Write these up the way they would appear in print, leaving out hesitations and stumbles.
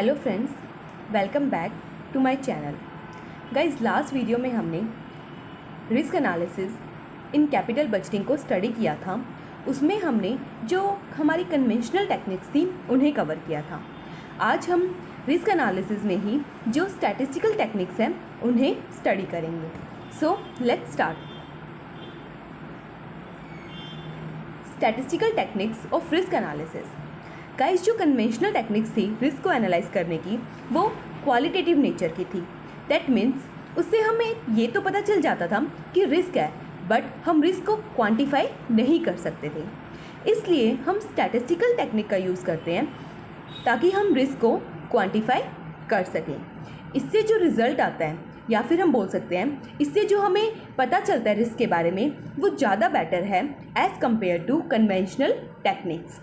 Hello friends, welcome back to my channel. Guys, last video में हमने risk analysis in capital budgeting को study किया था। उसमें हमने जो हमारी कन्वेंशनल टेक्निक्स थी उन्हें कवर किया था। आज हम रिस्क एनालिसिस में ही जो स्टैटिस्टिकल टेक्निक्स हैं उन्हें स्टडी करेंगे। So let's start. Statistical techniques of risk analysis. Guys, जो कन्वेंशनल टेक्निक्स थी रिस्क को एनालाइज करने की, वो क्वालिटेटिव नेचर की थी। दैट मीन्स उससे हमें ये तो पता चल जाता था कि रिस्क है, बट हम रिस्क को क्वांटिफाई नहीं कर सकते थे। इसलिए हम स्टैटिस्टिकल टेक्निक का यूज़ करते हैं ताकि हम रिस्क को क्वांटिफाई कर सकें। इससे जो रिज़ल्ट आता है, या फिर हम बोल सकते हैं इससे जो हमें पता चलता है रिस्क के बारे में, वो ज़्यादा बेटर है as compare to conventional techniques.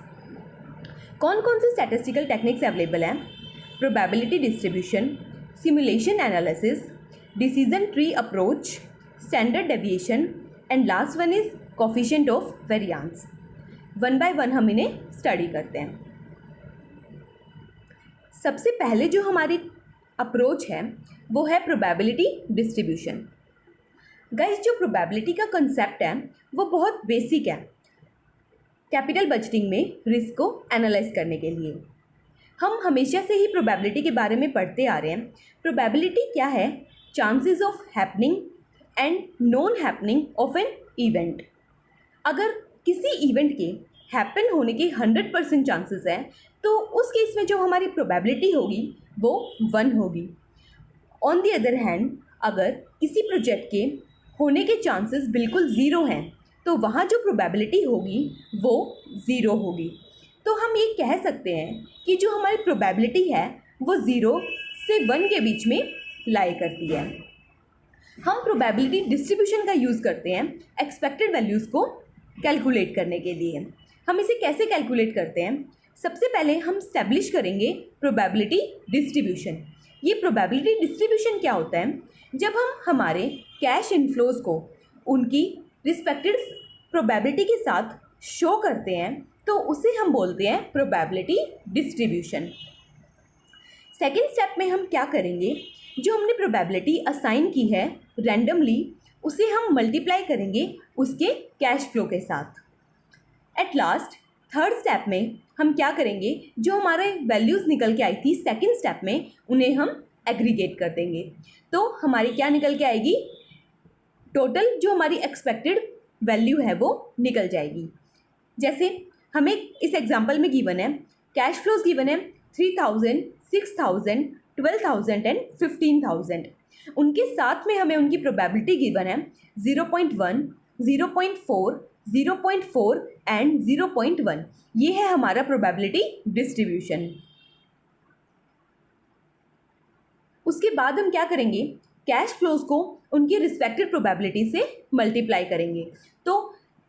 कौन कौन से स्टैटिस्टिकल टेक्निक्स अवेलेबल हैं? Probability distribution, simulation analysis, decision tree approach, standard deviation and last one is coefficient of variance. One by one हम इन्हें स्टडी करते हैं। सबसे पहले जो हमारी अप्रोच है वो है प्रोबेबिलिटी डिस्ट्रीब्यूशन। गाइस, जो प्रोबेबिलिटी का कंसेप्ट है वो बहुत बेसिक है कैपिटल बजटिंग में रिस्क को एनालाइज करने के लिए। हम हमेशा से ही प्रोबेबिलिटी के बारे में पढ़ते आ रहे हैं। प्रोबेबिलिटी क्या है? Chances of happening and non happening of an event. अगर किसी इवेंट के हैपन होने के 100% चांसेस हैं, तो उस केस में जो हमारी प्रोबेबिलिटी होगी वो 1 होगी। ऑन दी अदर हैंड, अगर किसी प्रोजेक्ट के होने के चांसेस बिल्कुल ज़ीरो हैं, तो वहाँ जो प्रोबेबिलिटी होगी वो 0 होगी। तो हम ये कह सकते हैं कि जो हमारी प्रोबेबिलिटी है वो 0 से 1 के बीच में लाई करती है। हम प्रोबेबिलिटी डिस्ट्रीब्यूशन का यूज़ करते हैं एक्सपेक्टेड वैल्यूज़ को कैलकुलेट करने के लिए। हम इसे कैसे कैलकुलेट करते हैं? सबसे पहले हम स्टैब्लिश करेंगे प्रोबेबिलिटी डिस्ट्रीब्यूशन। ये प्रोबेबिलिटी डिस्ट्रीब्यूशन क्या होता है? जब हम हमारे कैश इनफ्लोज को उनकी रिस्पेक्टेड प्रोबेबिलिटी के साथ शो करते हैं, तो उसे हम बोलते हैं प्रोबेबिलिटी डिस्ट्रीब्यूशन। सेकेंड स्टेप में हम क्या करेंगे? जो हमने प्रोबेबिलिटी असाइन की है रैंडमली, उसे हम मल्टीप्लाई करेंगे उसके कैश फ्लो के साथ। एट लास्ट थर्ड स्टेप में हम क्या करेंगे? जो हमारे वैल्यूज़ निकल के आई थी सेकेंड स्टेप में, उन्हें हम एग्रीगेट कर देंगे। तो हमारी क्या निकल के आएगी? टोटल जो हमारी एक्सपेक्टेड वैल्यू है वो निकल जाएगी। जैसे हमें इस एग्जांपल में गिवन है, कैश फ्लोज गिवन है 3000, 6000, 12000 एंड 15000। उनके साथ में हमें उनकी प्रोबेबिलिटी गिवन है 0.1, 0.4, 0.4 एंड 0.1। ये है हमारा प्रोबेबिलिटी डिस्ट्रीब्यूशन। उसके बाद हम क्या करेंगे? कैश फ्लोज को उनकी रिस्पेक्टेड प्रोबेबिलिटी से मल्टीप्लाई करेंगे। तो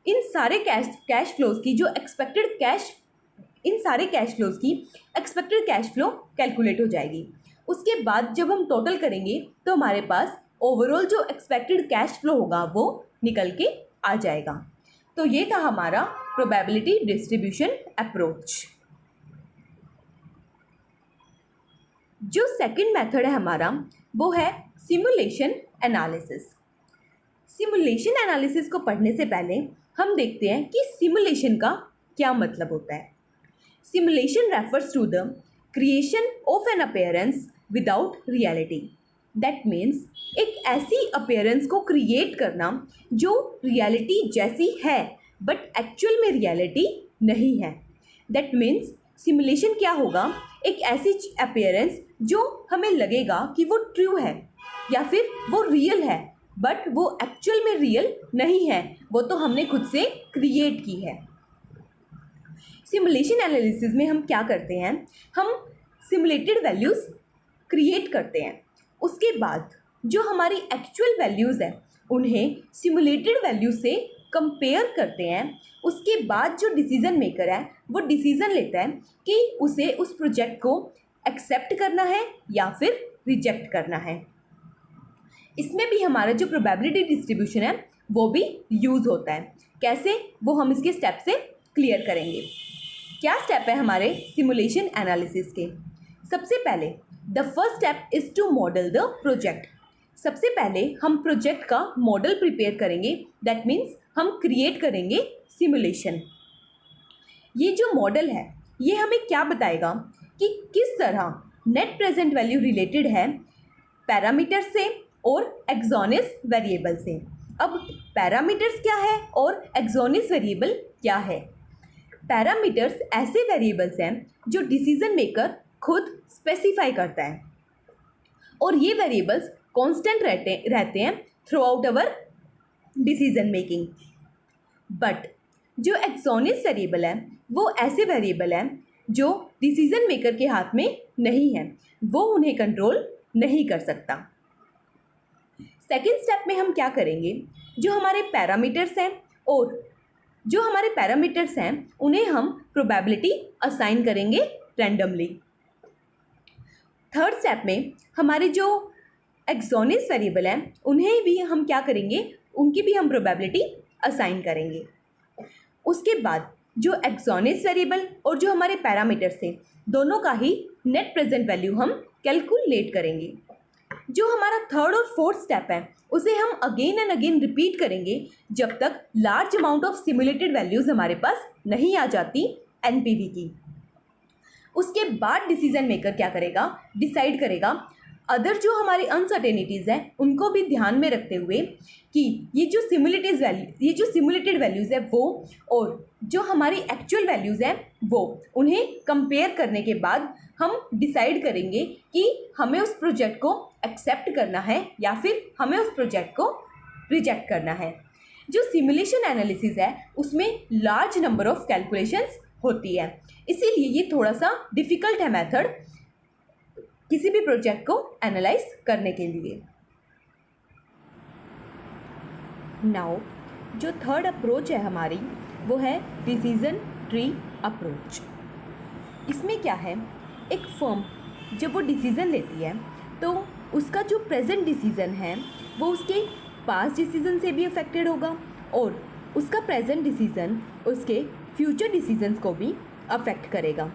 इन सारे कैश फ्लोज की जो एक्सपेक्टेड कैश फ्लोज की एक्सपेक्टेड कैश फ्लो कैलकुलेट हो जाएगी। उसके बाद जब हम टोटल करेंगे तो हमारे पास ओवरऑल जो एक्सपेक्टेड कैश फ्लो होगा वो निकल के आ जाएगा। तो ये था हमारा प्रोबेबिलिटी डिस्ट्रीब्यूशन अप्रोच। जो सेकंड मेथड है हमारा वो है सिमुलेशन एनालिसिस। सिमुलेशन एनालिसिस को पढ़ने से पहले हम देखते हैं कि सिमुलेशन का क्या मतलब होता है। Simulation refers to the creation of an appearance without reality. That means एक ऐसी अपीयरेंस को क्रिएट करना जो रियलिटी जैसी है बट एक्चुअल में रियलिटी नहीं है। दैट मीन्स सिमुलेशन क्या होगा? एक ऐसी अपीयरेंस जो हमें लगेगा कि वो ट्रू है या फिर वो रियल है, बट वो एक्चुअल में रियल नहीं है, वो तो हमने खुद से क्रिएट की है। सिमुलेशन एनालिसिस में हम क्या करते हैं? हम सिमुलेटेड वैल्यूज़ क्रिएट करते हैं। उसके बाद जो हमारी एक्चुअल वैल्यूज़ हैं उन्हें सिमुलेटेड वैल्यू से कंपेयर करते हैं। उसके बाद जो डिसीज़न मेकर है वो डिसीज़न लेता है कि उसे उस प्रोजेक्ट को एक्सेप्ट करना है या फिर रिजेक्ट करना है। इसमें भी हमारा जो प्रोबेबिलिटी डिस्ट्रीब्यूशन है वो भी यूज़ होता है। कैसे? वो हम इसके स्टेप से क्लियर करेंगे। क्या स्टेप है हमारे सिमुलेशन एनालिसिस के? सबसे पहले the first step is to model the project. सबसे पहले हम प्रोजेक्ट का मॉडल प्रिपेयर करेंगे, दैट मीन्स हम क्रिएट करेंगे सिमुलेशन। ये जो मॉडल है ये हमें क्या बताएगा कि किस तरह नेट प्रेजेंट वैल्यू रिलेटेड है पैरामीटर से और एक्सोनिस वेरिएबल से। अब पैरामीटर्स क्या है और एक्सोनिस वेरिएबल क्या है? पैरामीटर्स ऐसे वेरिएबल्स हैं जो डिसीजन मेकर खुद स्पेसिफाई करता है और ये वेरिएबल्स कांस्टेंट रहते हैं through out our decision making. But जो एक्सोनिस वेरिएबल है वो ऐसे वेरिएबल हैं जो डिसीजन मेकर के हाथ में नहीं है, वो उन्हें कंट्रोल नहीं कर सकता। सेकेंड स्टेप में हम क्या करेंगे, जो हमारे पैरामीटर्स हैं उन्हें हम प्रोबेबिलिटी असाइन करेंगे रैंडमली। थर्ड स्टेप में हमारे जो एक्सोनिस वेरिएबल हैं उन्हें भी हम क्या करेंगे, उनकी भी हम प्रोबेबिलिटी असाइन करेंगे। उसके बाद जो एक्सोनिस वेरिएबल और जो हमारे पैरामीटर्स थे दोनों का ही नेट प्रेजेंट वैल्यू हम कैलकुलेट करेंगे। जो हमारा थर्ड और फोर्थ स्टेप है उसे हम अगेन एंड अगेन रिपीट करेंगे जब तक large amount of simulated values हमारे पास नहीं आ जाती एनपीवी की। उसके बाद डिसीजन मेकर क्या करेगा, डिसाइड करेगा अदर जो हमारी अनसर्टेनिटीज़ हैं उनको भी ध्यान में रखते हुए कि ये जो सिमुलेटेड वैल्यूज़ है वो और जो हमारी एक्चुअल वैल्यूज़ हैं वो उन्हें कंपेयर करने के बाद हम डिसाइड करेंगे कि हमें उस प्रोजेक्ट को एक्सेप्ट करना है या फिर हमें उस प्रोजेक्ट को रिजेक्ट करना है। जो सिमुलेशन एनालिसिस है उसमें लार्ज नंबर ऑफ कैलकुलेशंस होती है, इसीलिए ये थोड़ा सा डिफ़िकल्ट है मेथड किसी भी प्रोजेक्ट को एनालाइज करने के लिए। नाउ जो थर्ड अप्रोच है हमारी वो है डिसीजन ट्री अप्रोच। इसमें क्या है, एक फर्म जब वो डिसीज़न लेती है तो उसका जो प्रेजेंट डिसीज़न है वो उसके पास्ट डिसीज़न से भी अफेक्टेड होगा और उसका प्रेजेंट डिसीज़न उसके फ्यूचर डिसीजंस को भी अफेक्ट करेगा।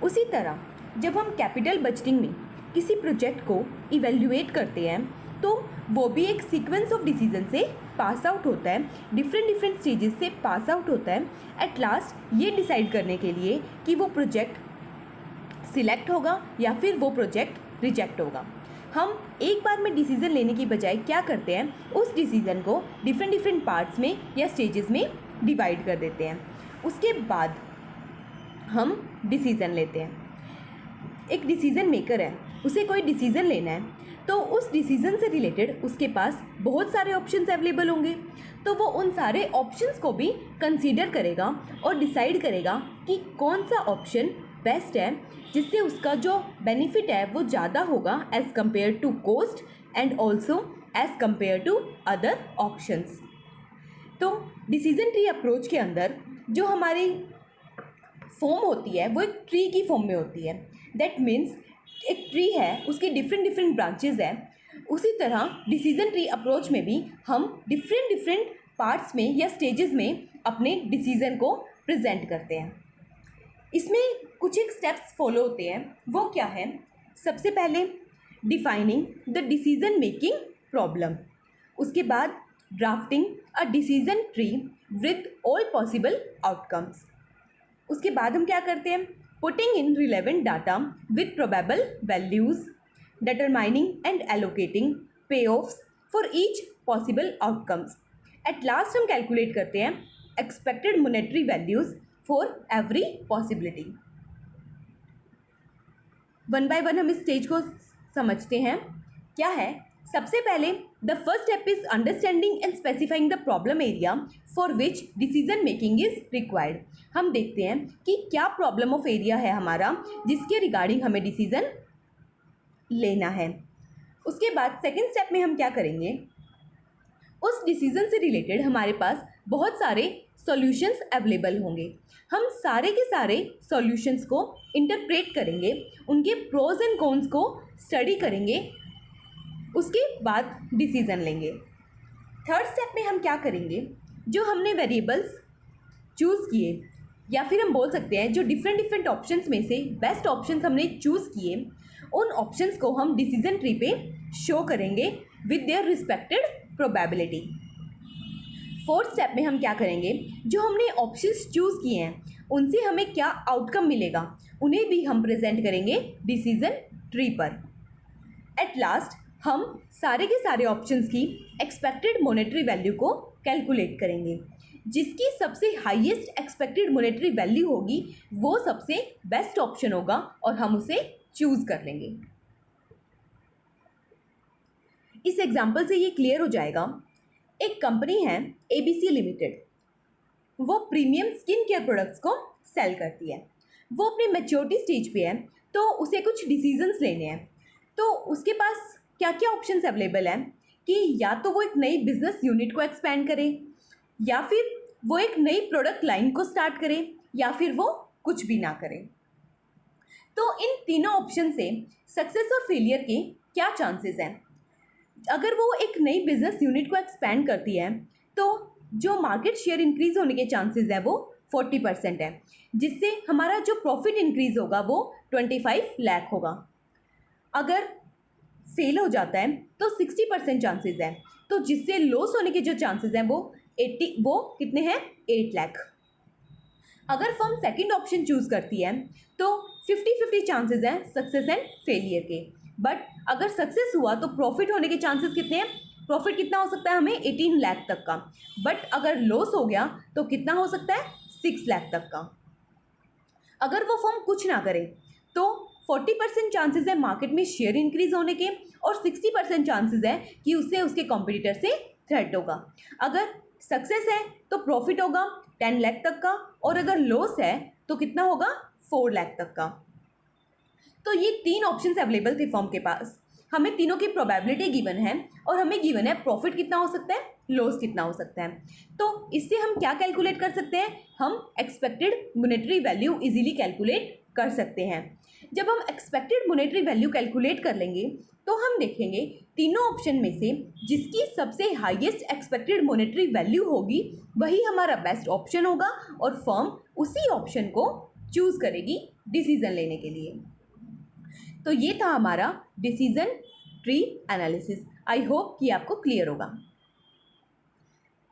उसी तरह जब हम कैपिटल बजटिंग में किसी प्रोजेक्ट को इवेल्युएट करते हैं तो वो भी एक सीक्वेंस ऑफ डिसीजन से पास आउट होता है, डिफरेंट स्टेजेस से पास आउट होता है एट लास्ट ये डिसाइड करने के लिए कि वो प्रोजेक्ट सिलेक्ट होगा या फिर वो प्रोजेक्ट रिजेक्ट होगा। हम एक बार में डिसीज़न लेने की बजाय क्या करते हैं, उस डिसीज़न को डिफरेंट पार्ट्स में या स्टेजेस में डिवाइड कर देते हैं। उसके बाद हम डिसीज़न लेते हैं। एक डिसीज़न मेकर है, उसे कोई डिसीज़न लेना है तो उस डिसीज़न से रिलेटेड उसके पास बहुत सारे ऑप्शंस अवेलेबल होंगे, तो वो उन सारे ऑप्शंस को भी कंसीडर करेगा और डिसाइड करेगा कि कौन सा ऑप्शन बेस्ट है जिससे उसका जो बेनिफिट है वो ज़्यादा होगा as compare to cost and also as compare to other options. तो डिसीजन ट्री अप्रोच के अंदर जो हमारी फॉर्म होती है वो एक ट्री की फॉर्म में होती है। दैट मीन्स एक ट्री है, उसकी डिफरेंट ब्रांचेस हैं। उसी तरह डिसीजन ट्री अप्रोच में भी हम डिफरेंट पार्ट्स में या स्टेजेस में अपने डिसीज़न को प्रेजेंट करते हैं। इसमें कुछ एक स्टेप्स फॉलो होते हैं, वो क्या है, सबसे पहले defining the decision making problem, उसके बाद drafting a decision tree with all possible outcomes, उसके बाद हम क्या करते हैं, putting in relevant data with probable values, determining and allocating payoffs for each possible outcomes. At last हम calculate करते हैं expected monetary values for every possibility. One by one हम इस स्टेज को समझते हैं। क्या है, सबसे पहले the first step is understanding and specifying the problem area for which decision making is required. हम देखते हैं कि क्या प्रॉब्लम ऑफ एरिया है हमारा जिसके रिगार्डिंग हमें डिसीजन लेना है। उसके बाद सेकेंड स्टेप में हम क्या करेंगे, उस डिसीजन से रिलेटेड हमारे पास बहुत सारे सॉल्यूशंस अवेलेबल होंगे। हम सारे के सारे सॉल्यूशंस को इंटरप्रेट करेंगे, उनके प्रोज एंड कॉन्स को स्टडी करेंगे, उसके बाद डिसीज़न लेंगे। थर्ड स्टेप में हम क्या करेंगे, जो हमने वेरिएबल्स चूज़ किए या फिर हम बोल सकते हैं जो डिफरेंट ऑप्शंस में से बेस्ट ऑप्शंस हमने चूज़ किए, उन ऑप्शंस को हम डिसीजन ट्री पे शो करेंगे with their respected probability. Fourth step में हम क्या करेंगे, जो हमने ऑप्शंस चूज़ किए हैं उनसे हमें क्या आउटकम मिलेगा उन्हें भी हम प्रेजेंट करेंगे डिसीजन ट्री पर। एट लास्ट हम सारे के सारे ऑप्शंस की एक्सपेक्टेड मॉनेटरी वैल्यू को कैलकुलेट करेंगे। जिसकी सबसे हाईएस्ट एक्सपेक्टेड मॉनेटरी वैल्यू होगी वो सबसे बेस्ट ऑप्शन होगा और हम उसे चूज़ कर लेंगे। इस एग्जाम्पल से ये क्लियर हो जाएगा। एक कंपनी है ABC लिमिटेड, वो प्रीमियम स्किन केयर प्रोडक्ट्स को सेल करती है। वो अपने मैच्योरिटी स्टेज पे है, तो उसे कुछ डिसीजंस लेने हैं। तो उसके पास क्या क्या ऑप्शंस अवेलेबल हैं कि या तो वो एक नई बिजनेस यूनिट को एक्सपैंड करे, या फिर वो एक नई प्रोडक्ट लाइन को स्टार्ट करे, या फिर वो कुछ भी ना करे। तो इन तीनों ऑप्शन से सक्सेस और फेलियर के क्या चांसेस हैं। अगर वो एक नई बिजनेस यूनिट को एक्सपैंड करती है तो जो मार्केट शेयर इंक्रीज होने के चांसेस है वो 40% है, जिससे हमारा जो प्रॉफिट इंक्रीज होगा वो 25 लाख होगा। अगर फेल हो जाता है तो 60% चांसेस है, तो जिससे लॉस होने के जो चांसेस हैं वो कितने हैं, 8 लाख। अगर फर्म सेकंड ऑप्शन चूज करती है तो 50-50 चांसेस हैं सक्सेस एंड फेलियर के। बट अगर सक्सेस हुआ तो प्रॉफिट होने के चांसेस कितने हैं, प्रॉफिट कितना हो सकता है हमें 18 लाख तक का। बट अगर लॉस हो गया तो कितना हो सकता है, 6 लाख तक का। अगर वो फर्म कुछ ना करे तो 40% चांसेस है मार्केट में शेयर इंक्रीज होने के, और 60% चांसेस है कि उससे उसके कॉम्पिटिटर से थ्रेट होगा। अगर सक्सेस है तो प्रॉफिट होगा 10 लाख तक का, और अगर लॉस है तो कितना होगा, 4 लाख तक का। तो ये तीन ऑप्शंस अवेलेबल थे फर्म के पास। हमें तीनों की प्रोबेबिलिटी गिवन है और हमें गिवन है प्रॉफिट कितना हो सकता है, लॉस कितना हो सकता है। तो इससे हम क्या कैलकुलेट कर सकते हैं, हम expected monetary value easily calculate कर सकते हैं। जब हम एक्सपेक्टेड मॉनेटरी वैल्यू कैलकुलेट कर लेंगे तो हम देखेंगे तीनों ऑप्शन में से जिसकी सबसे हाईएस्ट एक्सपेक्टेड मॉनेटरी वैल्यू होगी वही हमारा बेस्ट ऑप्शन होगा, और फर्म उसी ऑप्शन को चूज़ करेगी डिसीजन लेने के लिए। तो ये था हमारा decision tree analysis. I hope कि आपको क्लियर होगा।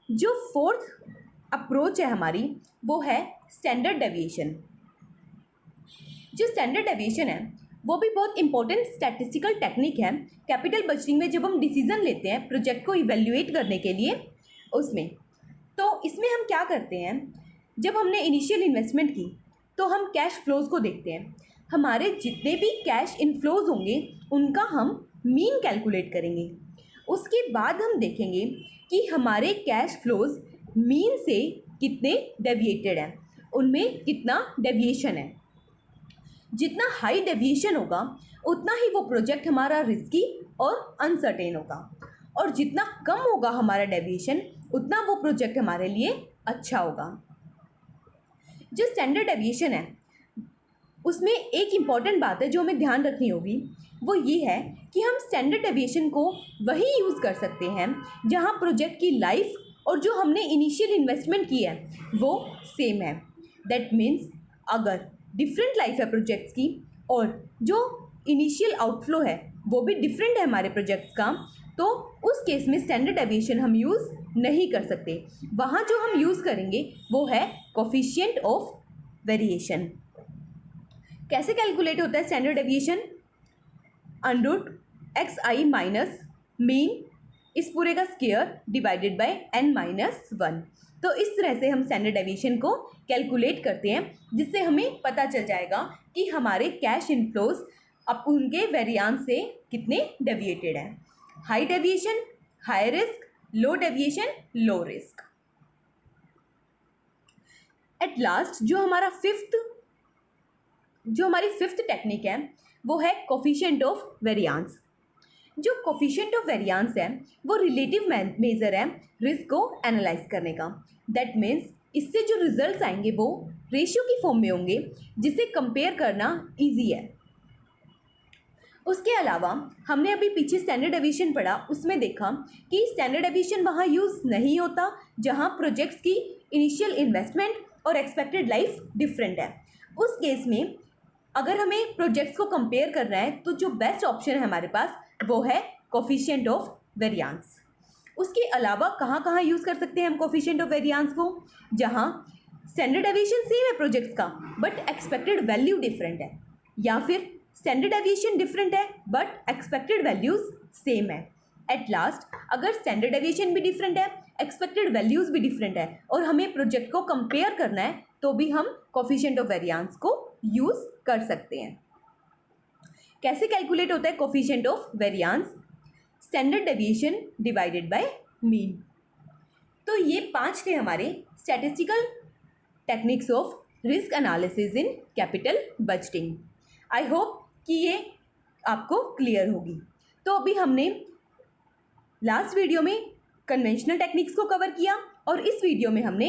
जो फोर्थ अप्रोच है हमारी वो है स्टैंडर्ड डेविएशन। जो स्टैंडर्ड डेविएशन है वो भी बहुत इंपॉर्टेंट स्टैटिस्टिकल टेक्निक है कैपिटल बजटिंग में, जब हम डिसीजन लेते हैं प्रोजेक्ट को इवेल्युएट करने के लिए उसमें। तो इसमें हम क्या करते हैं, जब हमने इनिशियल इन्वेस्टमेंट की तो हम कैश फ्लोज को देखते हैं। हमारे जितने भी कैश इनफ्लोज होंगे उनका हम मीन कैलकुलेट करेंगे। उसके बाद हम देखेंगे कि हमारे कैश फ्लोज मीन से कितने डेविएटेड हैं, उनमें कितना डेविएशन है। जितना हाई डेविएशन होगा उतना ही वो प्रोजेक्ट हमारा रिस्की और अनसर्टेन होगा, और जितना कम होगा हमारा डेविएशन उतना वो प्रोजेक्ट हमारे लिए अच्छा होगा। जो स्टैंडर्ड डेविएशन है उसमें एक इम्पॉर्टेंट बात है जो हमें ध्यान रखनी होगी, वो ये है कि हम स्टैंडर्ड डेविएशन को वही यूज़ कर सकते हैं जहां प्रोजेक्ट की लाइफ और जो हमने इनिशियल इन्वेस्टमेंट की है वो सेम है। दैट मीन्स अगर डिफरेंट लाइफ है प्रोजेक्ट्स की और जो इनिशियल आउटफ्लो है वो भी डिफरेंट है हमारे प्रोजेक्ट्स का, तो उस केस में स्टैंडर्ड डेविएशन हम यूज़ नहीं कर सकते। वहाँ जो हम यूज़ करेंगे वो है कोफिशिएंट ऑफ वेरिएशन। कैसे कैलकुलेट होता है standard deviation, √xi minus mean इस पूरे का स्क्वायर डिवाइडेड बाय n-1। तो इस तरह से हम स्टैंडर्ड डेविएशन को कैलकुलेट करते हैं, जिससे हमें पता चल जाएगा कि हमारे कैश इनफ्लोज अब उनके वेरिएंस से कितने डेविएटेड हैं। High deviation high risk, low deviation low risk. At last जो हमारी फिफ्थ टेक्निक है वो है कोफिशिएंट ऑफ वेरिएंस। जो कोफिशिएंट ऑफ वेरिएंस है वो रिलेटिव मेजर है रिस्क को एनालाइज करने का। दैट मीन्स इससे जो रिजल्ट्स आएंगे वो रेशियो की फॉर्म में होंगे, जिसे कंपेयर करना इजी है। उसके अलावा हमने अभी पीछे स्टैंडर्ड डेविएशन पढ़ा, उसमें देखा कि स्टैंडर्ड डेविएशन वहाँ यूज़ नहीं होता जहाँ प्रोजेक्ट्स की इनिशियल इन्वेस्टमेंट और एक्सपेक्टेड लाइफ डिफरेंट है। उस केस में अगर हमें प्रोजेक्ट्स को कंपेयर करना है तो जो बेस्ट ऑप्शन है हमारे पास वो है कोफिशिएंट ऑफ वेरिएंस। उसके अलावा कहाँ कहाँ यूज़ कर सकते हैं हम कोफिशिएंट ऑफ वेरिएंस को? जहाँ स्टैंडर्ड डेविएशन सेम है प्रोजेक्ट्स का बट एक्सपेक्टेड वैल्यू डिफरेंट है, या फिर स्टैंडर्ड डेविएशन डिफरेंट है बट एक्सपेक्टेड वैल्यूज़ सेम है। एट लास्ट अगर स्टैंडर्ड डेविएशन भी डिफरेंट है, एक्सपेक्टेड वैल्यूज़ भी डिफरेंट है और हमें प्रोजेक्ट को कंपेयर करना है तो भी हम कोफिशिएंट ऑफ वेरिएंस को यूज़ कर सकते हैं। कैसे कैलकुलेट होता है coefficient of variance? Standard deviation divided by mean. तो ये 5 थे हमारे statistical techniques of risk analysis in capital budgeting. I hope कि ये आपको क्लियर होगी। तो अभी हमने लास्ट वीडियो में कन्वेंशनल टेक्निक्स को कवर किया और इस वीडियो में हमने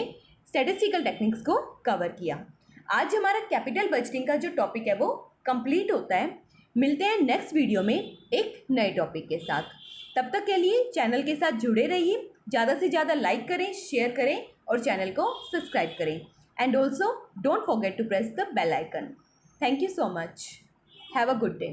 स्टैटिस्टिकल टेक्निक्स को कवर किया। आज हमारा कैपिटल बजटिंग का जो टॉपिक है वो कंप्लीट होता है। मिलते हैं नेक्स्ट वीडियो में एक नए टॉपिक के साथ। तब तक के लिए चैनल के साथ जुड़े रहिए, ज़्यादा से ज़्यादा लाइक करें, शेयर करें और चैनल को सब्सक्राइब करें। And also don't forget to press the bell icon. Thank you so much. Have a good day.